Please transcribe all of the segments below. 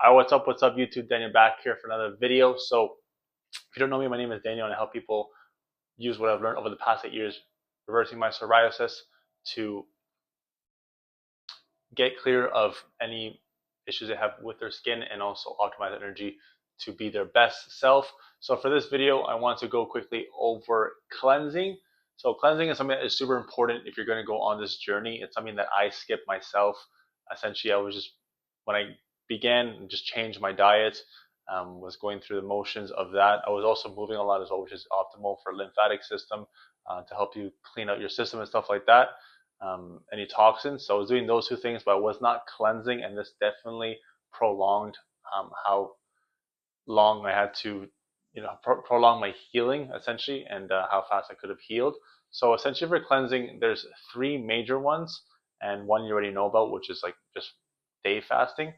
Alright, what's up YouTube? Daniel back here for another video. So if you don't know me, my name is Daniel and I help people use what I've learned over the past 8 years reversing my psoriasis to get clear of any issues they have with their skin and also optimize energy to be their best self. So for this video, I want to go quickly over cleansing. So cleansing is something that is super important if you're going to go on this journey. It's something that I skipped myself. Essentially, I was just, when I began, just changed my diet, was going through the motions of that. I was also moving a lot as well, which is optimal for lymphatic system to help you clean out your system and stuff like that. Any toxins. So I was doing those two things, but I was not cleansing, and this definitely prolonged how long I had to, prolong my healing essentially, and how fast I could have healed. So essentially, for cleansing, there's three major ones, and one you already know about, which is like just day fasting.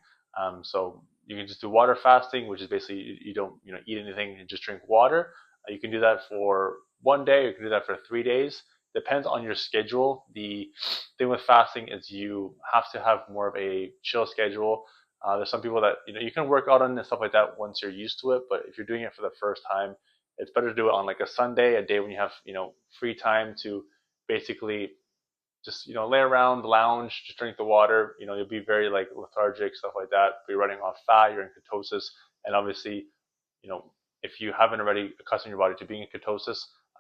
So you can just do water fasting, which is basically you don't eat anything and just drink water. You can do that for one day, or you can do that for 3 days. Depends on your schedule. The thing with fasting is you have to have more of a chill schedule. There's some people that you can work out on and stuff like that once you're used to it, but if you're doing it for the first time, it's better to do it on like a Sunday, a day when you have free time to basically just lay around, lounge, just drink the water. You'll be very like lethargic, stuff like that. Be running off fat, you're in ketosis, and obviously, you know, if you haven't already accustomed your body to being in ketosis,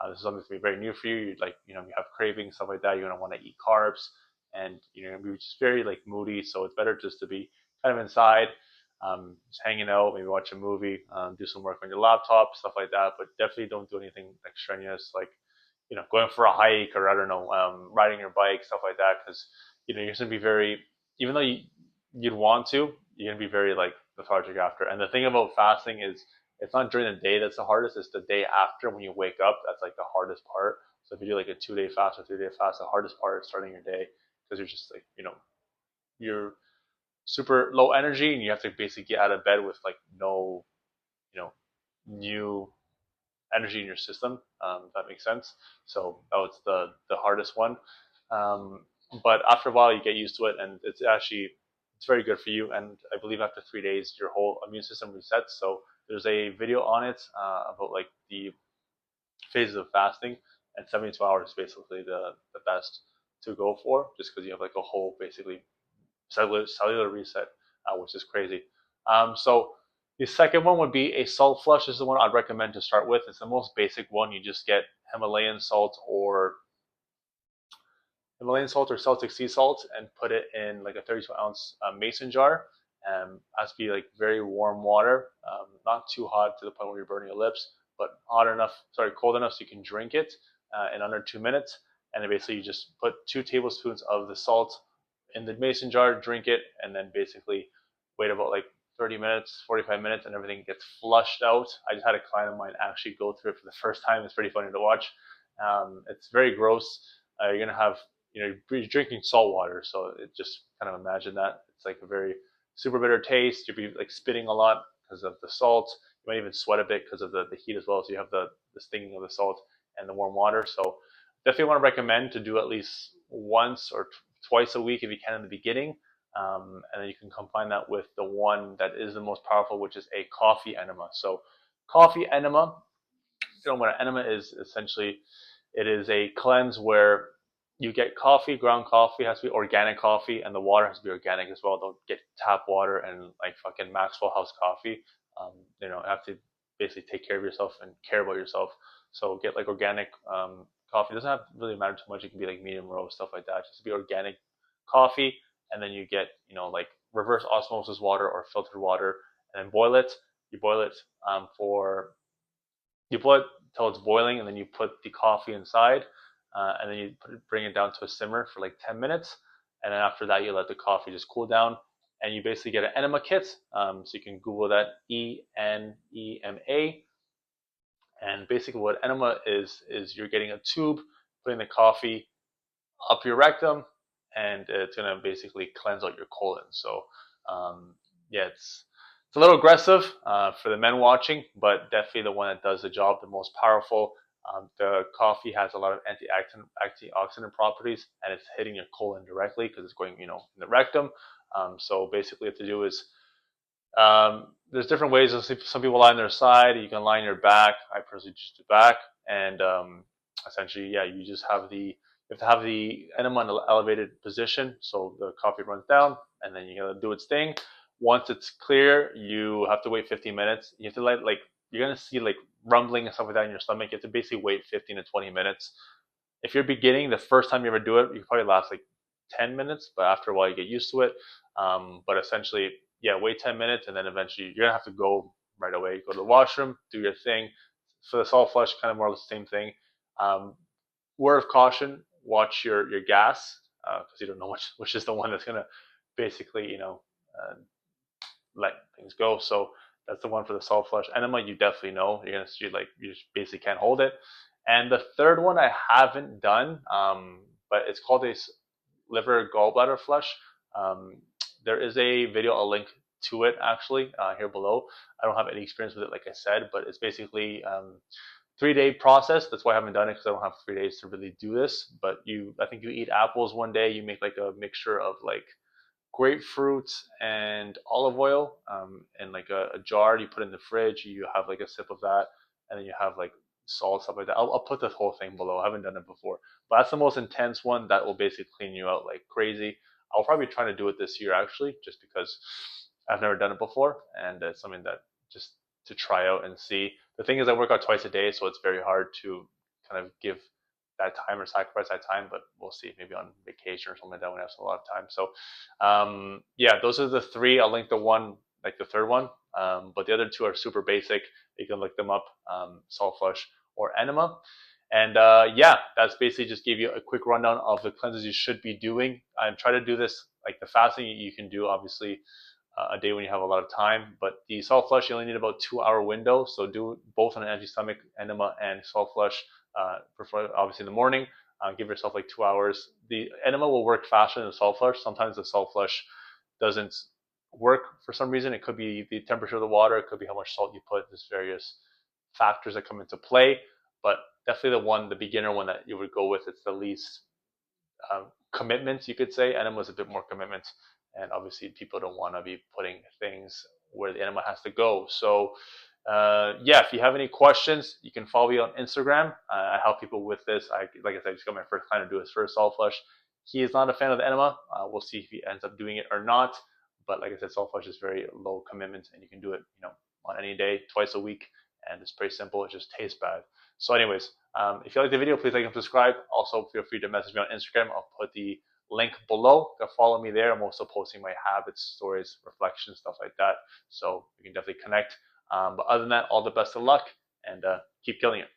this is something that's gonna be very new for you. You have cravings, stuff like that. You're gonna want to eat carbs, and you're gonna be just very like moody. So it's better just to be kind of inside, just hanging out, maybe watch a movie, do some work on your laptop, stuff like that. But definitely don't do anything like strenuous, like going for a hike, or I don't know, riding your bike, stuff like that, because you're just gonna be very, even though you'd want to, you're gonna be very like lethargic after. And the thing about fasting is it's not during the day that's the hardest; it's the day after when you wake up. That's like the hardest part. So if you do like a 2 day fast or 3 day fast, the hardest part is starting your day because you're just like you're super low energy and you have to basically get out of bed with like no you know new energy in your system. If that makes sense. So that was the hardest one. Um, but after a while, you get used to it, and it's very good for you. And I believe after 3 days, your whole immune system resets. So there's a video on it about like the phases of fasting, and 72 hours is basically the best to go for, just because you have like a whole basically cellular reset, which is crazy. So the second one would be a salt flush. This is the one I'd recommend to start with. It's the most basic one. You just get Himalayan salt or Celtic sea salt and put it in like a 32-ounce mason jar. Has to be like very warm water, not too hot to the point where you're burning your lips, but cold enough so you can drink it in under 2 minutes. And then basically you just put 2 tablespoons of the salt in the mason jar, drink it, and then basically wait about like 30 minutes, 45 minutes, and everything gets flushed out. I just had a client of mine actually go through it for the first time. It's pretty funny to watch. It's very gross. You're gonna have, you're drinking salt water, so it just kind of imagine that it's like a very super bitter taste. You'll be like spitting a lot because of the salt. You might even sweat a bit because of the heat as well. So you have the stinging of the salt and the warm water. So definitely want to recommend to do at least once or twice a week if you can in the beginning. And then you can combine that with the one that is the most powerful, which is a coffee enema. So coffee enema, what an enema is essentially, it is a cleanse where you get coffee, ground coffee, it has to be organic coffee, and the water has to be organic as well. Don't get tap water and like fucking Maxwell House coffee. You have to basically take care of yourself and care about yourself. So get like organic coffee. It doesn't have to really matter too much. It can be like medium roast, stuff like that. Just be organic coffee, and then you get like reverse osmosis water or filtered water, and then boil it. You boil it till it's boiling, and then you put the coffee inside, and then bring it down to a simmer for like 10 minutes, and then after that you let the coffee just cool down, and you basically get an enema kit. So you can Google that, ENEMA, and basically what enema is you're getting a tube, putting the coffee up your rectum, and it's gonna basically cleanse out your colon. So yeah, it's a little aggressive for the men watching, but definitely the one that does the job, the most powerful. The coffee has a lot of antioxidant properties, and it's hitting your colon directly because it's going, in the rectum. So basically, what you have to do is There's different ways. Some people lie on their side. You can lie on your back. I personally just do back, and essentially, yeah, you have to have the enema in an elevated position, so the coffee runs down, and then you gotta do its thing. Once it's clear, you have to wait 15 minutes. You have to let like you're gonna see like rumbling and stuff like that in your stomach. You have to basically wait 15 to 20 minutes. If you're beginning, the first time you ever do it, you probably last like 10 minutes, but after a while you get used to it. But essentially, yeah, wait 10 minutes and then eventually you're gonna have to go right away. Go to the washroom, do your thing. For the salt flush, kind of more or less the same thing. Um, Word of caution: watch your gas because you don't know which is the one that's gonna basically let things go. So that's the one for the salt flush enema. You definitely know you're gonna see like you just basically can't hold it. And the third one I haven't done, but it's called a liver gallbladder flush. Um, there is a video, I'll link to it actually here below. I don't have any experience with it, like I said, but it's basically 3-day process. That's why I haven't done it because I don't have 3 days to really do this. But I think you eat apples one day. You make like a mixture of like grapefruit and olive oil in like a jar. You put it in the fridge. You have like a sip of that, and then you have like salt, stuff like that. I'll put the whole thing below. I haven't done it before, but that's the most intense one. That will basically clean you out like crazy. I'll probably try to do it this year actually, just because I've never done it before, and it's something that just to try out and see. The thing is, I work out twice a day, so it's very hard to kind of give that time or sacrifice that time. But we'll see, maybe on vacation or something like that when I have a lot of time. So, yeah, those are the three. I'll link the one, like the third one, but the other two are super basic. You can look them up, salt flush or enema. And yeah, that's basically just gave you a quick rundown of the cleanses you should be doing. I'm trying to do this like the fasting you can do, obviously a day when you have a lot of time. But the salt flush, you only need about 2 hour window. So do both on an empty stomach, enema and salt flush. Prefer obviously in the morning. Give yourself like 2 hours. The enema will work faster than the salt flush. Sometimes the salt flush doesn't work for some reason. It could be the temperature of the water. It could be how much salt you put. There's various factors that come into play. But definitely the beginner one that you would go with. It's the least commitments, you could say. Enema is a bit more commitment, and obviously people don't want to be putting things where the enema has to go. So yeah, if you have any questions, you can follow me on Instagram. I help people with this. Like I said, I just got my first client to do his first salt flush. He is not a fan of the enema. We'll see if he ends up doing it or not. But like I said, salt flush is very low commitment, and you can do it, on any day, twice a week, and it's pretty simple. It just tastes bad. So, anyways, if you like the video, please like and subscribe. Also, feel free to message me on Instagram. I'll put the link below to follow me there. I'm also posting my habits, stories, reflections, stuff like that. So you can definitely connect. But other than that, all the best of luck and keep killing it.